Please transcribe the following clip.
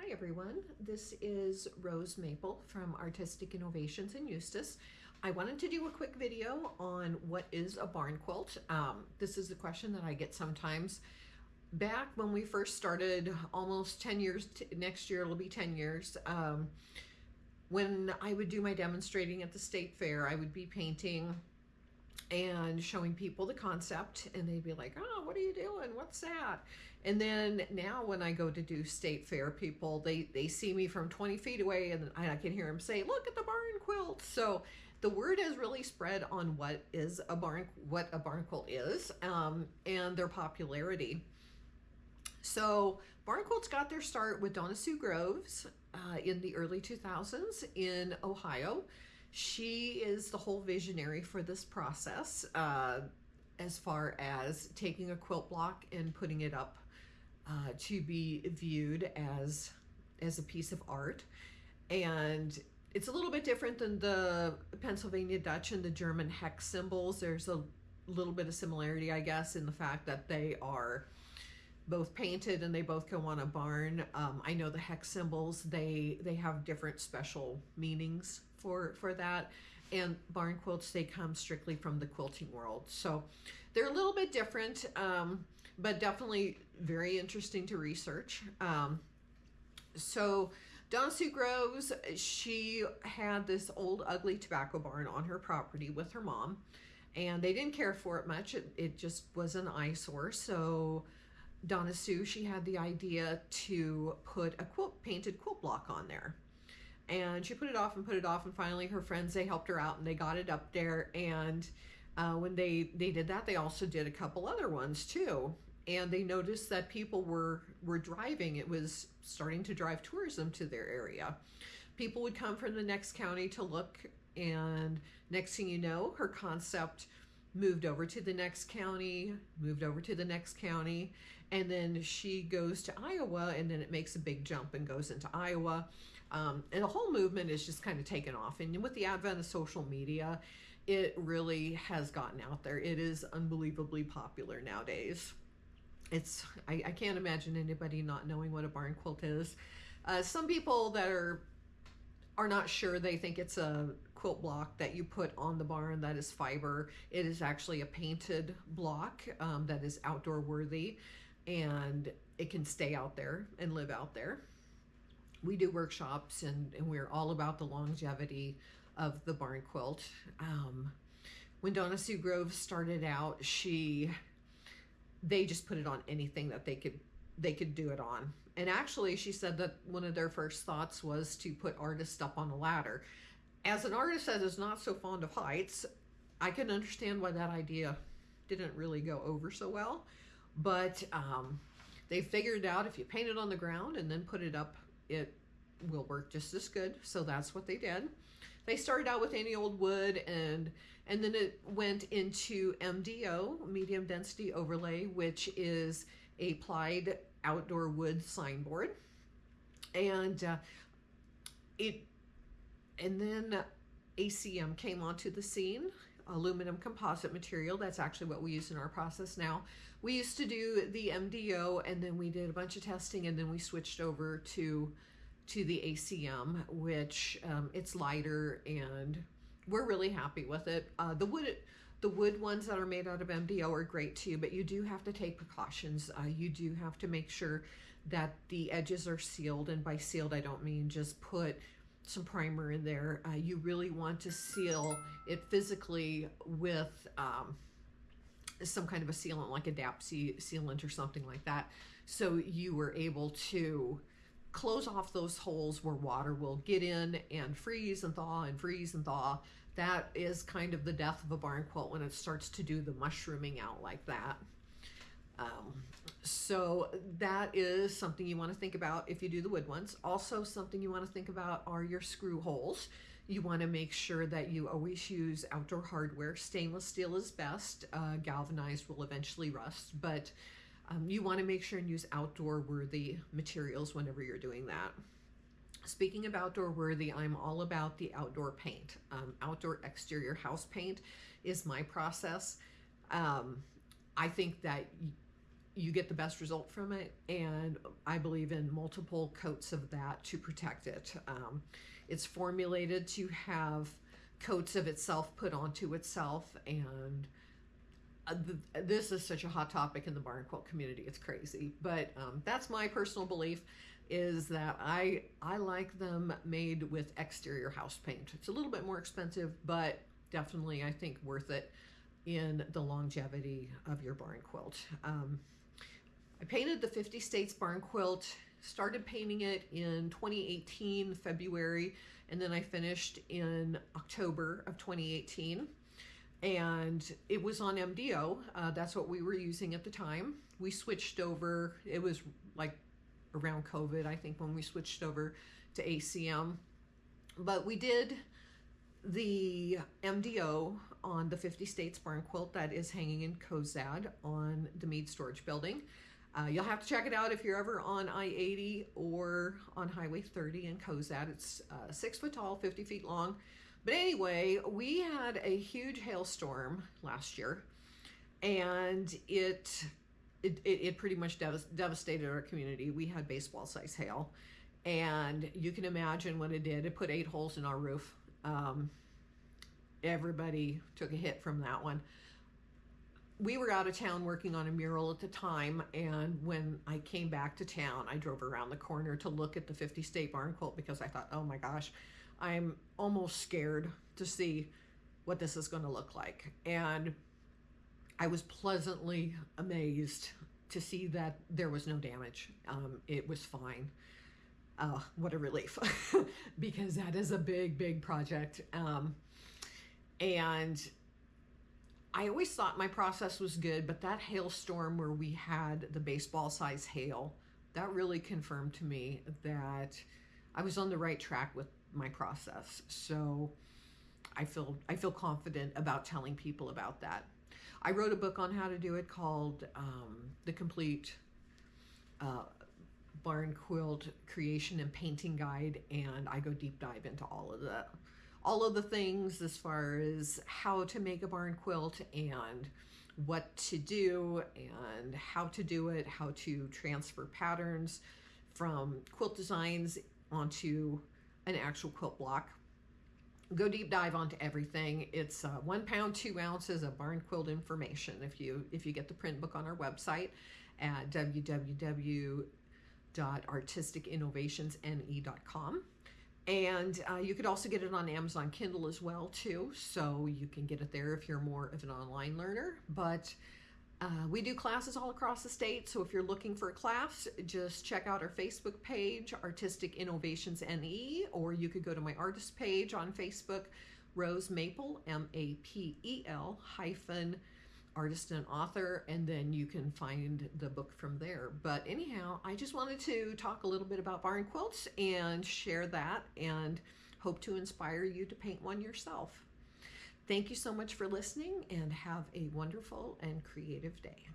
Hi everyone, this is Rose Mapel from Artistic Innovations in Eustis. I wanted to do a quick video on what is a barn quilt. This is a question that I get sometimes. Back when we first started, almost 10 years, next year it'll be 10 years, when I would do my demonstrating at the state fair, I would be painting and showing people the concept, and they'd be like, oh, what are you doing? What's that? And then now when I go to do state fair, people, they see me from 20 feet away, and I can hear them say, look at the barn quilt. So the word has really spread on what a barn quilt is, and their popularity. So barn quilts got their start with Donna Sue Groves in the early 2000s in Ohio. She is the whole visionary for this process, as far as taking a quilt block and putting it up to be viewed as a piece of art. And it's a little bit different than the Pennsylvania Dutch and the German hex symbols. There's a little bit of similarity, I guess, in the fact that they are both painted and they both go on a barn. I know the hex symbols, they have different special meanings for that, and barn quilts, they come strictly from the quilting world, so they're a little bit different, but definitely very interesting to research. So Donna Sue Groves, she had this old ugly tobacco barn on her property with her mom, and they didn't care for it much. It just was an eyesore. So Donna Sue, she had the idea to put a painted quilt block on there. And she put it off, and finally her friends, they helped her out and they got it up there. And when they did that, they also did a couple other ones too. And they noticed that people were driving. It was starting to drive tourism to their area. People would come from the next county to look, and next thing you know, her concept moved over to the next county, and then she goes to Iowa, and then it makes a big jump and goes into Iowa. And the whole movement is just kind of taken off. And with the advent of social media, it really has gotten out there. It is unbelievably popular nowadays. I can't imagine anybody not knowing what a barn quilt is. Some people that are not sure, they think it's a quilt block that you put on the barn that is fiber. It is actually a painted block that is outdoor worthy, and it can stay out there and live out there. We do workshops, and we're all about the longevity of the barn quilt. When Donna Sue Groves started out, they just put it on anything that they could do it on. And actually, she said that one of their first thoughts was to put artists up on a ladder. As an artist that is not so fond of heights, I can understand why that idea didn't really go over so well. But they figured out if you paint it on the ground and then put it up, it will work just as good. So that's what they did. They started out with any old wood, and then it went into MDO, medium density overlay, which is a plied outdoor wood signboard. And then ACM came onto the scene, aluminum composite material. That's actually what we use in our process now. We used to do the MDO, and then we did a bunch of testing, and then we switched over to the ACM, which it's lighter, and we're really happy with it. The wood ones that are made out of MDO are great too, but you do have to take precautions. You do have to make sure that the edges are sealed, and by sealed I don't mean just put some primer in there. You really want to seal it physically with some kind of a sealant, like a DAP sealant or something like that, so you were able to close off those holes where water will get in and freeze and thaw and freeze and thaw. That is kind of the death of a barn quilt, when it starts to do the mushrooming out like that. So that is something you want to think about if you do the wood ones. Also, something you want to think about are your screw holes. You want to make sure that you always use outdoor hardware. Stainless steel is best. Galvanized will eventually rust, but you want to make sure and use outdoor worthy materials whenever you're doing that. Speaking of outdoor worthy, I'm all about the outdoor paint. Outdoor exterior house paint is my process. I think that you get the best result from it, and I believe in multiple coats of that to protect it. It's formulated to have coats of itself put onto itself, and this is such a hot topic in the barn quilt community. It's crazy, but that's my personal belief, is that I like them made with exterior house paint. It's a little bit more expensive, but definitely I think worth it in the longevity of your barn quilt. I painted the 50 States barn quilt, started painting it in 2018, February, and then I finished in October of 2018. And it was on MDO. That's what we were using at the time. We switched over, it was like around COVID, I think, when we switched over to ACM. But we did the MDO on the 50 States barn quilt that is hanging in Cozad on the Mead Storage Building. You'll have to check it out if you're ever on I-80 or on Highway 30 in Cozad. It's 6 foot tall, 50 feet long. But anyway, we had a huge hailstorm last year, and it pretty much devastated our community. We had baseball size hail, and you can imagine what it did. It put 8 holes in our roof. Everybody took a hit from that one. We were out of town working on a mural at the time, and when I came back to town, I drove around the corner to look at the 50 State barn quilt, because I thought, oh my gosh, I'm almost scared to see what this is going to look like. And I was pleasantly amazed to see that there was no damage. It was fine. What a relief, because that is a big project. And I always thought my process was good, but that hailstorm where we had the baseball size hail, that really confirmed to me that I was on the right track with my process. So I feel confident about telling people about that. I wrote a book on how to do it called The Complete Barn Quilt Creation and Painting Guide, and I go deep dive into all of the things as far as how to make a barn quilt and what to do and how to do it, how to transfer patterns from quilt designs onto an actual quilt block. Go deep dive onto everything. It's 1 pound 2 ounces of barn quilt information if you get the print book on our website at www.artisticinnovationsne.com. And you could also get it on Amazon Kindle as well too, so you can get it there if you're more of an online learner. But we do classes all across the state, so if you're looking for a class, just check out our Facebook page, Artistic Innovations NE, or you could go to my artist page on Facebook, Rose Mapel, M-A-P-E-L -artist and author, and then you can find the book from there. But anyhow, I just wanted to talk a little bit about barn quilts and share that, and hope to inspire you to paint one yourself. Thank you so much for listening, and have a wonderful and creative day.